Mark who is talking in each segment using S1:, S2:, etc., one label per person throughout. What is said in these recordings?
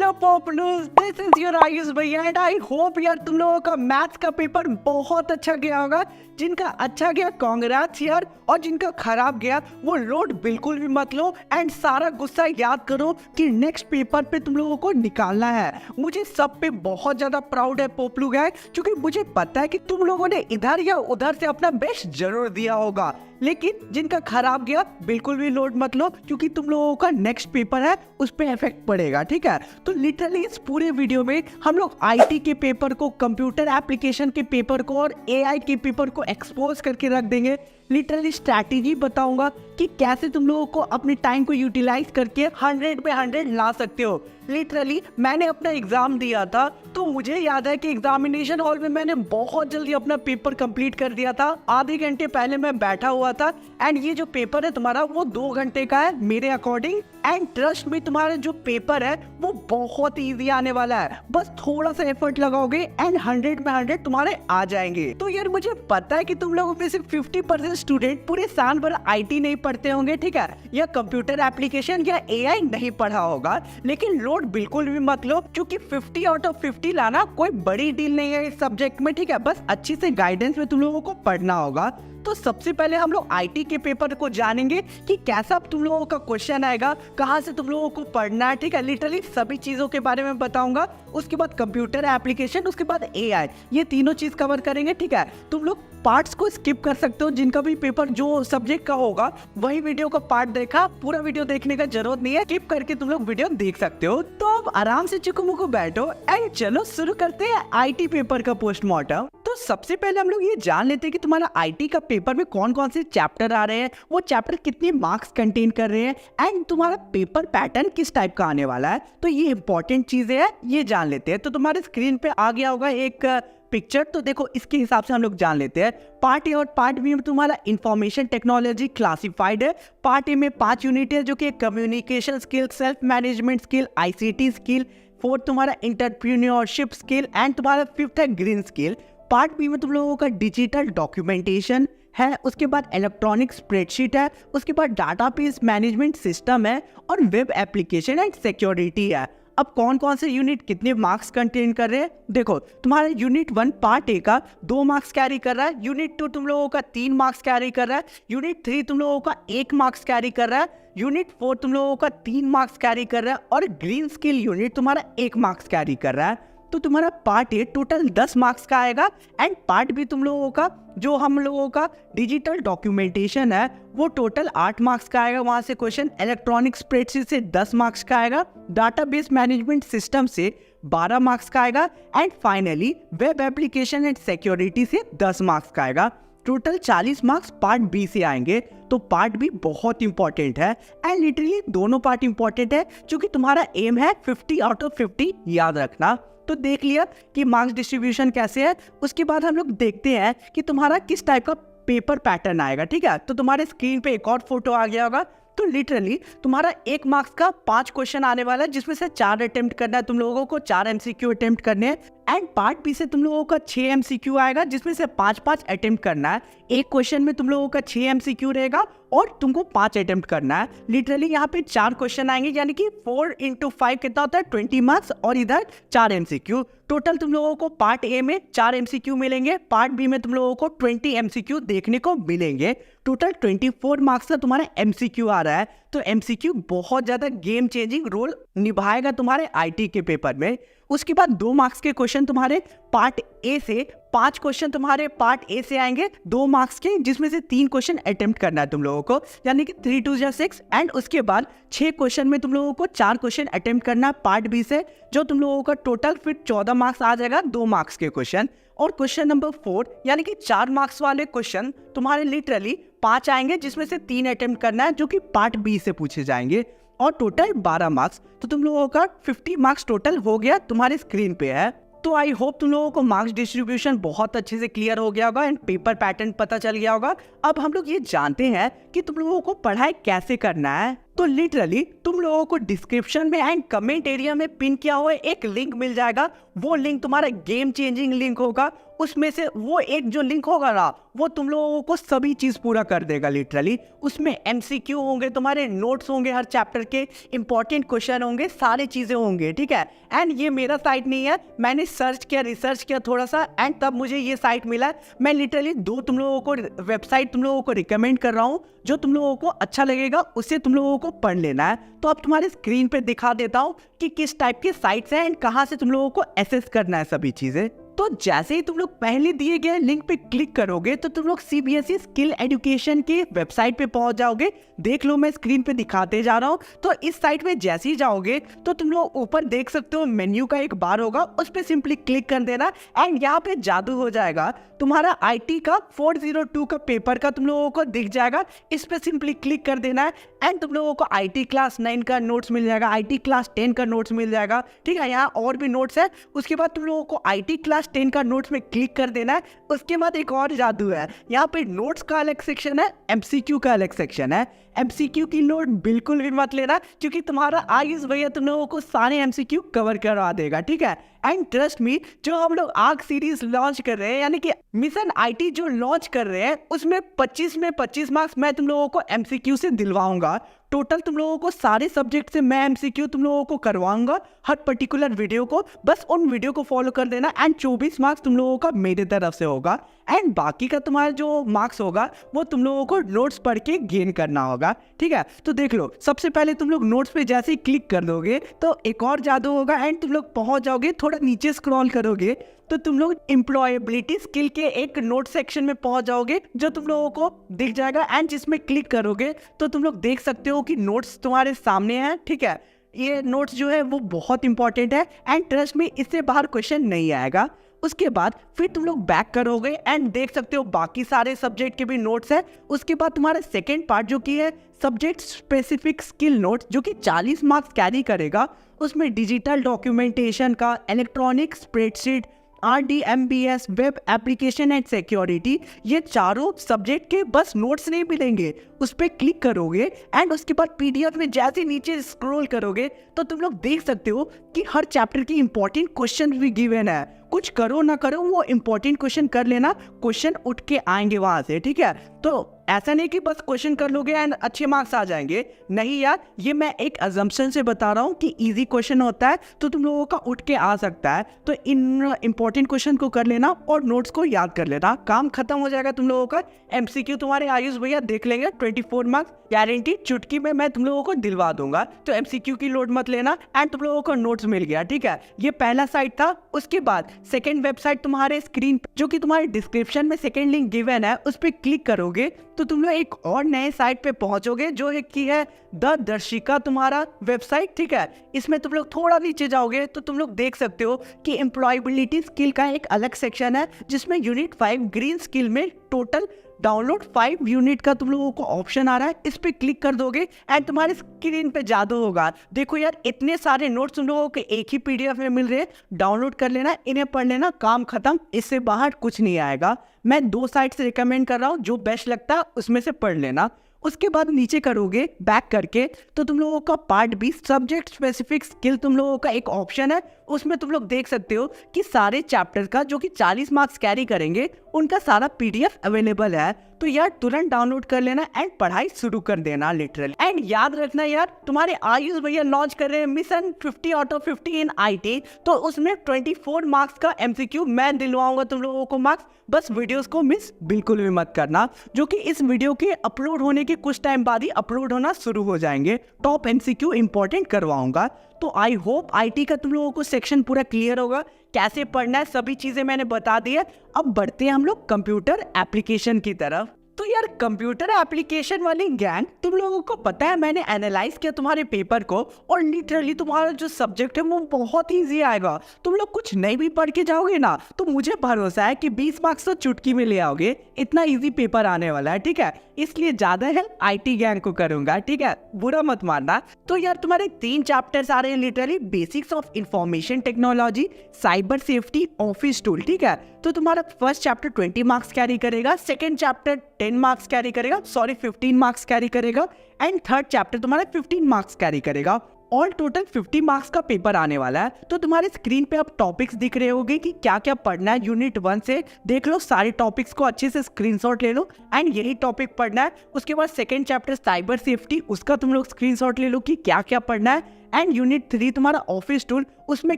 S1: Hello पॉपुलर्स, this is your Ayush भैया and I hope यार तुम लोगों का मैथ्स का पेपर बहुत अच्छा गया होगा। जिनका अच्छा गया कांग्रेट्स यार, और जिनका खराब गया वो लोड बिल्कुल भी मत लो एंड सारा गुस्सा याद करो कि नेक्स्ट पेपर पे तुम लोगों को निकालना है। मुझे सब पे बहुत ज्यादा प्राउड है पोपलू गाय, क्योंकि मुझे पता है कि तुम लोगों ने इधर या उधर से अपना बेस्ट जरूर दिया होगा। लेकिन जिनका खराब गया बिल्कुल भी लोड मत लो, क्योंकि तुम लोगों का नेक्स्ट पेपर है उस पे इफेक्ट पड़ेगा, ठीक है। तो लिटरली इस पूरे वीडियो में हम लोग आईटी के पेपर को, कंप्यूटर एप्लीकेशन के पेपर को और एआई के पेपर को एक्सपोज करके रख देंगे। लिटरली स्ट्रैटेजी बताऊंगा कि कैसे तुम लोगों को अपने टाइम को यूटिलाइज करके 100 पे 100 ला सकते हो। लिटरली मैंने अपना एग्जाम दिया था तो मुझे याद है कि एग्जामिनेशन हॉल में मैंने बहुत जल्दी अपना पेपर कंप्लीट कर दिया था। आधे घंटे पहले मैं बैठा हुआ था एंड ये जो पेपर है तुम्हारा वो 2 घंटे का है मेरे अकॉर्डिंग। एंड ट्रस्ट में तुम्हारा जो पेपर है वो बहुत ईजी आने वाला है, बस थोड़ा सा एफर्ट लगाओगे एंड 100 में 100 तुम्हारे आ जाएंगे। तो यार मुझे पता है कि तुम लोगों में से 50% स्टूडेंट पूरे साल भर आईटी नहीं पढ़ते होंगे, ठीक है, या कंप्यूटर एप्लीकेशन या एआई नहीं पढ़ा होगा। लेकिन लोड बिल्कुल भी मत लो, क्योंकि 50 आउट ऑफ 50 लाना कोई बड़ी डील नहीं है इस सब्जेक्ट में, ठीक है। बस अच्छी से गाइडेंस में तुम लोगों को पढ़ना होगा। तो सबसे पहले हम लोग आईटी के पेपर को जानेंगे कि कैसा तुम लोगों का क्वेश्चन आएगा, कहाँ से तुम लोगों को पढ़ना है, ठीक है। लिटरली सभी चीजों के बारे में बताऊंगा। उसके बाद कंप्यूटर एप्लीकेशन, उसके बाद एआई, ये तीनों चीज कवर करेंगे, ठीक है। तुम लोग पार्ट्स को स्किप कर सकते हो, जिनका भी पेपर जो सब्जेक्ट का होगा वही वीडियो का पार्ट देखा, पूरा वीडियो देखने का जरूरत नहीं है, स्किप करके तुम लोग वीडियो देख सकते हो। तो अब आराम से चुकमुकु बैठो एंड चलो शुरू करते हैं आईटी पेपर का पोस्टमार्टम। तो सबसे पहले हम लोग ये जान लेते हैं कि तुम्हारा आईटी का पेपर में कौन कौन से चैप्टर आ रहे हैं, वो चैप्टर कितने मार्क्स कंटेन कर रहे हैं एंड तुम्हारा पेपर पैटर्न किस टाइप का आने वाला है। तो ये इंपॉर्टेंट चीजें हैं, ये जान लेते हैं। तो तुम्हारे स्क्रीन पे आ गया होगा एक पिक्चर, तो देखो इसके हिसाब से हम लोग जान लेते हैं। पार्ट ए और पार्ट बी में तुम्हारा इंफॉर्मेशन टेक्नोलॉजी क्लासिफाइड है। पार्ट ए में 5 यूनिट है, जो कि communication skill, self management skill, ICT skill. 4th तुम्हारा एंटरप्रेन्योरशिप स्किल एंड तुम्हारा 5th है ग्रीन स्किल। पार्ट बी में तुम लोगों का डिजिटल डॉक्यूमेंटेशन है, उसके बाद इलेक्ट्रॉनिक स्प्रेडशीट है, उसके बाद डाटाबेस मैनेजमेंट सिस्टम है और वेब एप्लीकेशन एंड सिक्योरिटी है। अब कौन कौन से यूनिट कितने मार्क्स कंटेन कर रहे हैं, देखो तुम्हारा यूनिट 1 पार्ट ए का 2 मार्क्स कैरी कर रहा है, यूनिट 2 तुम लोगों का 3 मार्क्स कैरी कर रहा है, यूनिट 3 तुम लोगों का 1 मार्क्स कैरी कर रहा है, यूनिट 4 तुम लोगों का 3 मार्क्स कैरी कर रहा है और ग्रीन स्किल यूनिट तुम्हारा 1 मार्क्स कैरी कर रहा है। तो तुम्हारा पार्ट ए टोटल 10 मार्क्स का आएगा एंड पार्ट बी तुम लोगों का, जो हम लोगों का डिजिटल डॉक्यूमेंटेशन है, वो टोटल 8 मार्क्स का आएगा। वहां से क्वेश्चन इलेक्ट्रॉनिक स्प्रेडशीट से 10 मार्क्स का आएगा, डाटाबेस मैनेजमेंट सिस्टम से 12 मार्क्स का आएगा and finally web application and security से 10 मार्क्स का आएगा। टोटल 40 मार्क्स पार्ट बी से आएंगे। तो पार्ट बी बहुत इंपॉर्टेंट है एंड लिटरली दोनों पार्ट इंपॉर्टेंट है, क्योंकि तुम्हारा एम है 50 आउट ऑफ 50 याद रखना। तो देख लिया कि मार्क्स डिस्ट्रीब्यूशन कैसे है। उसके बाद हम लोग देखते हैं कि तुम्हारा किस टाइप का पेपर पैटर्न आएगा, ठीक है। तो तुम्हारे स्क्रीन पे एक और फोटो आ गया होगा। तो लिटरली तुम्हारा 1 मार्क्स का 5 क्वेश्चन आने वाला है, जिसमें से 4 अटेम्प्ट करना है तुम लोगों को, 4 एमसीक्यू अटेम्प्ट करने हैं एंड पार्ट बी से तुम लोगों का 6 एमसीक्यू आएगा, जिसमें से 5-5 अटेम्प्ट करना है। एक क्वेश्चन में तुम लोगों का 6 एमसीक्यू रहेगा और तुमको 5 अटेम्प्ट करना है। लिटरली यहाँ पे 4 क्वेश्चन आएंगे, यानी कि 4 × 5 कितना होता है 20 मार्क्स और इधर 4 एमसीक्यू। टोटल तुम लोगों को पार्ट ए में 4 एमसीक्यू मिलेंगे, पार्ट बी में तुम लोगों को 20 एमसीक्यू देखने को मिलेंगे। टोटल 24 मार्क्स का तुम्हारा एमसीक्यू आ रहा है। तो एमसीक्यू बहुत ज्यादा गेम चेंजिंग रोल निभाएगा तुम्हारे आईटी के पेपर में। उसके बाद 2 मार्क्स के क्वेश्चन तुम्हारे पार्ट ए से, 5 क्वेश्चन तुम्हारे पार्ट ए से आएंगे 2 मार्क्स के, जिसमें से 3 क्वेश्चन अटेम्प्ट करना है तुम लोगों को, यानी कि 3 × 2 = 6 एंड उसके बाद 6 क्वेश्चन में तुम लोगों को 4 क्वेश्चन अटेम्प्ट करना है पार्ट बी से, जो तुम लोगों का टोटल फिर 14 मार्क्स आ जाएगा 2 मार्क्स के क्वेश्चन। और क्वेश्चन नंबर 4 यानी कि 4 मार्क्स वाले क्वेश्चन तुम्हारे लिटरली 5 आएंगे, जिसमें से 3 अटेम्प्ट करना है, जो कि पार्ट बी से पूछे जाएंगे और टोटल 12 मार्क्स। तो तुम लोगों का 50 मार्क्स टोटल हो गया, तुम्हारे स्क्रीन पे है। तो आई होप तुम लोगों को मार्क्स डिस्ट्रीब्यूशन बहुत अच्छे से क्लियर हो गया होगा एंड पेपर पैटर्न पता चल गया होगा। अब हम लोग ये जानते हैं कि तुम लोगों को पढ़ाई कैसे करना है। तो लिटरली तुम लोगों को डिस्क्रिप्शन में एंड कमेंट एरिया में पिन किया हुआ एक लिंक मिल जाएगा। वो लिंक तुम्हारा गेम चेंजिंग लिंक होगा। उसमें से वो एक जो लिंक होगा ना, वो तुम लोगों को सभी चीज पूरा कर देगा लिटरली। उसमें एमसीक्यू होंगे, तुम्हारे नोट्स होंगे, हर चैप्टर के इंपॉर्टेंट क्वेश्चन होंगे, सारी चीजें होंगे, ठीक है। एंड ये मेरा साइट नहीं है, मैंने सर्च किया, रिसर्च किया थोड़ा सा, एंड तब मुझे ये साइट मिला। मैं लिटरली 2 तुम लोगों को वेबसाइट तुम लोगों को रिकमेंड कर रहा हूँ, जो तुम लोगों को अच्छा लगेगा उससे तुम लोगों को पढ़ लेना है। तो अब तुम्हारे स्क्रीन पे दिखा देता हूँ कि किस टाइप की साइट्स हैं एंड कहाँ से तुम लोगों को एसेस करना है सभी चीजें। तो जैसे ही तुम लोग पहले दिए गए लिंक पे क्लिक करोगे तो तुम लोग सीबीएसई स्किल एजुकेशन की वेबसाइट पे पहुंच जाओगे। देख लो, मैं स्क्रीन पे दिखाते जा रहा हूँ। तो इस साइट में जैसे ही जाओगे तो तुम लोग ऊपर देख सकते हो मेन्यू का एक बार होगा, उस पर सिंपली क्लिक कर देना एंड यहाँ पे जादू हो जाएगा। तुम्हारा आईटी का 402 का पेपर का तुम लोगों को दिख जाएगा, इस पे सिंपली क्लिक कर देना है एंड तुम लोगों को आईटी क्लास 9 का नोट्स मिल जाएगा, आईटी क्लास 10 का नोट्स मिल जाएगा, ठीक है। यहाँ और भी नोट्स है। उसके बाद तुम लोगों को आईटी क्लास 10 का नोट्स में क्लिक कर देना है। उसके बाद एक और जादू है, यहाँ पे नोट्स का अलग सेक्शन है, एमसीक्यू का अलग सेक्शन है। एमसीक्यू की नोट बिल्कुल भी मत लेना, क्योंकि तुम्हारा आयुष भैया तुम लोगों को सारे एमसीक्यू कवर करवा देगा, ठीक है। एंड ट्रस्ट मी, जो हम लोग आग सीरीज लॉन्च कर रहे हैं, यानी कि मिशन आईटी जो लॉन्च कर रहे हैं, उसमें 25 में 25 मार्क्स मैं तुम लोगों को एमसीक्यू से दिलवाऊंगा। टोटल तुम लोगों को सारे सब्जेक्ट से मैं एमसीक्यू तुम लोगों को करवाऊंगा, हर पर्टिकुलर वीडियो को। बस उन वीडियो को फॉलो कर देना एंड 24 मार्क्स तुम लोगों का मेरे तरफ से होगा एंड बाकी का तुम्हारा जो मार्क्स होगा वो तुम लोगों को नोट्स पढ़ के गेन करना होगा, ठीक है। तो देख लो, सबसे पहले तुम लोग नोट्स पे जैसे ही क्लिक कर दोगे तो एक और जादू होगा एंड तुम लोग पहुंच जाओगे। थोड़ा नीचे स्क्रॉल करोगे तो तुम लोग एम्प्लॉयबिलिटी स्किल के एक नोट सेक्शन में पहुंच जाओगे, जो तुम लोगों को दिख जाएगा एंड जिसमें क्लिक करोगे तो तुम लोग देख सकते हो कि नोट्स तुम्हारे सामने हैं, ठीक है। ये नोट्स जो है वो बहुत इंपॉर्टेंट है एंड ट्रस्ट में इससे बाहर क्वेश्चन नहीं आएगा। उसके बाद फिर तुम लोग बैक करोगे एंड देख सकते हो बाकी सारे सब्जेक्ट के भी नोट्स है। उसके बाद तुम्हारा सेकेंड पार्ट जो कि है सब्जेक्ट स्पेसिफिक स्किल नोट्स, जो कि 40 मार्क्स कैरी करेगा। उसमें डिजिटल डॉक्यूमेंटेशन का, electronic spreadsheet, RDMBS, web application and security, ये चारों सब्जेक्ट के बस नोट्स नहीं मिलेंगे। उस पर क्लिक करोगे एंड उसके बाद PDF में जैसे नीचे स्क्रॉल करोगे तो तुम लोग देख सकते हो कि हर चैप्टर की इंपॉर्टेंट क्वेश्चन भी गिवन है। कुछ करो ना करो, वो इंपॉर्टेंट क्वेश्चन कर लेना, क्वेश्चन उठ के आएंगे वहां से, ठीक है। तो ऐसा नहीं कि बस क्वेश्चन कर लोगे एंड अच्छे मार्क्स आ जाएंगे, नहीं यार, ये मैं एक अजम्पशन से बता रहा हूँ कि इजी क्वेश्चन होता है तो तुम लोगों का उठ के आ सकता है। तो इन इंपॉर्टेंट क्वेश्चन को कर लेना और नोट्स को याद कर लेना, काम खत्म हो जाएगा तुम लोगों का। एमसीक्यू तुम्हारे आयुष भैया देख लेंगे, 24 मार्क्स गारंटी, चुटकी में मैं तुम लोगों को दिलवा दूंगा। तो एमसीक्यू की लोड मत लेना एंड तुम लोगों को नोट्स मिल गया, ठीक है। ये पहला साइट था। उसके बाद सेकेंड वेबसाइट तुम्हारे स्क्रीन पे, जो कि तुम्हारे डिस्क्रिप्शन में सेकेंड लिंक गिवन है, उस पर क्लिक करोगे तो तुम लोग एक और नए साइट पे पहुंचोगे, जो है कि है द दर्शिका तुम्हारा वेबसाइट, ठीक है। इसमें तुम लोग थोड़ा नीचे जाओगे तो तुम लोग देख सकते हो कि एम्प्लॉयबिलिटी स्किल का एक अलग सेक्शन है, जिसमें यूनिट 5 ग्रीन स्किल में टोटल डाउनलोड 5 यूनिट का तुम लोगों को ऑप्शन आ रहा है। इस पे क्लिक कर दोगे एंड तुम्हारे स्क्रीन पे जादू होगा। देखो यार, इतने सारे नोट्स तुम लोगों को एक ही PDF में मिल रहे हैं, डाउनलोड कर लेना, इन्हें पढ़ लेना, काम खत्म, इससे बाहर कुछ नहीं आएगा। मैं 2 साइट से रिकमेंड कर रहा हूँ, जो बेस्ट लगता है उसमें से पढ़ लेना। उसके बाद नीचे करोगे बैक करके तो तुम लोगों का पार्ट 20 सब्जेक्ट स्पेसिफिक स्किल तुम लोगों का एक ऑप्शन है। उसमें तुम लोग देख सकते हो कि सारे चैप्टर का, जो कि 40 मार्क्स कैरी करेंगे, उनका सारा PDF अवेलेबल है। तो यार तुरंत डाउनलोड कर लेना एंड पढ़ाई शुरू कर देना लिटरली। एंड याद रखना यार, तुम्हारे आयुष भैया लॉन्च कर रहे हैं mission 50 out of 50 in IT, तो उसमें 24 मार्क्स का MCQ मैं दिलवाऊंगा तुम लोगों को मार्क्स। बस वीडियोस को मिस बिल्कुल भी मत करना, जो कि इस वीडियो के अपलोड होने के कुछ टाइम बाद ही अपलोड होना शुरू हो जाएंगे। टॉप MCQ इंपॉर्टेंट करवाऊंगा। तो आई होप IT का तुम लोगों को सेक्शन पूरा क्लियर होगा, कैसे पढ़ना है सभी चीजें मैंने बता दी है। अब बढ़ते हैं हम लोग कंप्यूटर एप्लीकेशन की तरफ। तो यार कंप्यूटर एप्लीकेशन वाली गैंग, तुम लोगों को पता है मैंने एनालाइज किया तुम्हारे पेपर को और लिटरली तुम्हारा जो सब्जेक्ट है वो बहुत ईजी आएगा। तुम लोग कुछ नहीं भी पढ़ के जाओगे ना तो मुझे भरोसा है कि 20 मार्क्स तो चुटकी में ले आओगे, इतना इजी पेपर आने वाला है, ठीक है। इसलिए ज्यादा हेल्प IT गैंग को करूंगा, ठीक है, बुरा मत मानना। तो यार तुम्हारे 3 चैप्टर्स आ रहे हैं literally, basics of information technology, cyber safety, office tool, ठीक है। तो तुम्हारा फर्स्ट चैप्टर 20 मार्क्स कैरी करेगा, सेकेंड चैप्टर 10 मार्क्स कैरी करेगा, 15 मार्क्स कैरी करेगा एंड थर्ड चैप्टर तुम्हारा 15 मार्क्स कैरी करेगा। ऑल टोटल 50 मार्क्स का पेपर आने वाला है। तो तुम्हारे स्क्रीन पे अब टॉपिक्स दिख रहे होंगे कि क्या क्या पढ़ना है। यूनिट 1 से देख लो, सारे टॉपिक्स को अच्छे से स्क्रीनशॉट ले लो एंड यही टॉपिक पढ़ना है। उसके बाद सेकंड चैप्टर साइबर सेफ्टी, उसका तुम लोग स्क्रीनशॉट ले लो कि क्या क्या पढ़ना है। एंड यूनिट 3 तुम्हारा ऑफिस टूल, उसमें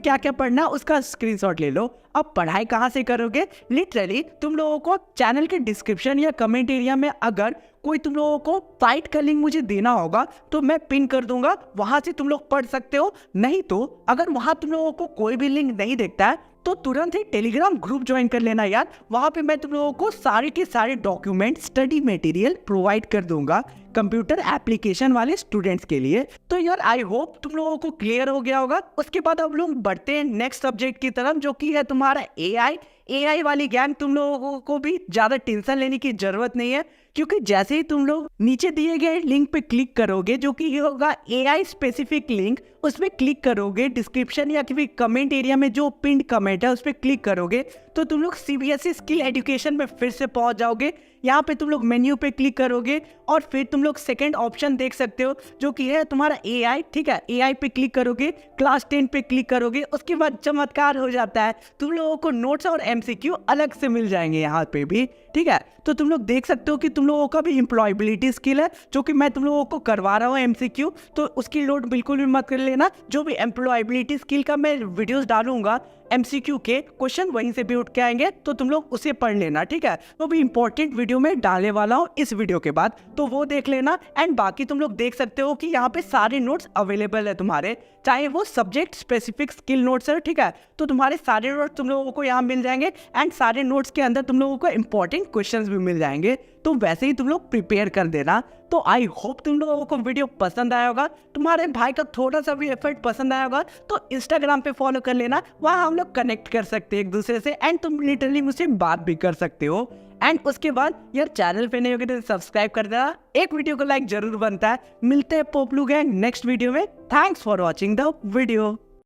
S1: क्या क्या पढ़ना है उसका स्क्रीनशॉट ले लो। अब पढ़ाई कहाँ से करोगे? लिटरली तुम लोगों को चैनल के डिस्क्रिप्शन या कमेंट एरिया में अगर कोई तुम लोगों को साइट का लिंक मुझे देना होगा तो मैं पिन कर दूंगा, वहां से तुम लोग पढ़ सकते हो। नहीं तो अगर वहां तुम लोगों को कोई भी लिंक नहीं दिखता है तो तुरंत ही टेलीग्राम ग्रुप ज्वाइन कर लेना यार। वहां पे मैं तुम लोगों को सारे के सारे डॉक्यूमेंट, स्टडी मटेरियल प्रोवाइड कर दूंगा कंप्यूटर एप्लीकेशन वाले स्टूडेंट्स के लिए। तो यार आई होप तुम लोगों को क्लियर हो गया होगा। उसके बाद अब लोग बढ़ते हैं नेक्स्ट सब्जेक्ट की तरफ, जो कि है तुम्हारा एआई वाली गैंग। तुम लोगों को भी ज्यादा टेंशन लेने की जरूरत नहीं है, क्योंकि जैसे ही तुम लोग नीचे दिए गए लिंक पे क्लिक करोगे, जो कि होगा एआई स्पेसिफिक लिंक, उस पर क्लिक करोगे, डिस्क्रिप्शन या फिर कमेंट एरिया में जो पिन कमेंट है उस पर क्लिक करोगे तो तुम लोग सीबीएसई स्किल एजुकेशन में फिर से पहुंच जाओगे। यहाँ पे तुम लोग मेन्यू पे क्लिक करोगे और फिर तुम लोग सेकंड ऑप्शन देख सकते हो जो कि है तुम्हारा एआई। ठीक है, एआई पे क्लिक करोगे, क्लास 10 पे क्लिक करोगे, उसके बाद चमत्कार हो जाता है, तुम लोगों को नोट्स और एमसीक्यू अलग से मिल जाएंगे यहाँ पे भी। ठीक है, तो तुम लोग देख सकते हो कि तुम लोगों का भी एम्प्लॉयबिलिटी स्किल है, जो कि मैं तुम लोगों को करवा रहा हूँ एमसीक्यू, तो उसकी लोड बिल्कुल भी मत कर लेना। जो भी एम्प्लॉयबिलिटी स्किल का मैं वीडियोस डालूंगा एमसीक्यू के क्वेश्चन वहीं से भी उठ के आएंगे, तो तुम लोग उसे पढ़ लेना। ठीक है, वो भी इंपॉर्टेंट वीडियो में डालने वाला हूँ इस वीडियो के बाद, तो वो देख लेना। एंड बाकी तुम लोग देख सकते हो कि यहाँ पे सारे नोट्स अवेलेबल है तुम्हारे, चाहे वो सब्जेक्ट स्पेसिफिक स्किल नोट्स है। ठीक है, तो तुम्हारे सारे नोट्स तुम लोगों को यहाँ मिल जाएंगे एंड सारे नोट्स के अंदर तुम लोगों को इंपॉर्टेंट क्वेश्चंस भी मिल जाएंगे, तो वैसे ही तुम लोग प्रिपेयर कर देना। तो आई होप तुम लोगों को वीडियो पसंद आया होगा, तुम्हारे भाई का थोड़ा सा भी एफर्ट पसंद आया होगा तो इंस्टाग्राम पे फॉलो कर लेना, वहाँ हम लोग कनेक्ट कर सकते हैं एक दूसरे से एंड तुम लिटरली मुझसे बात भी कर सकते हो। एंड उसके बाद यार चैनल पे नहीं होगे तो सब्सक्राइब कर देना, एक वीडियो को लाइक जरूर बनता है। मिलते हैं पोपलू गैंग नेक्स्ट वीडियो में। Thanks for watching the video.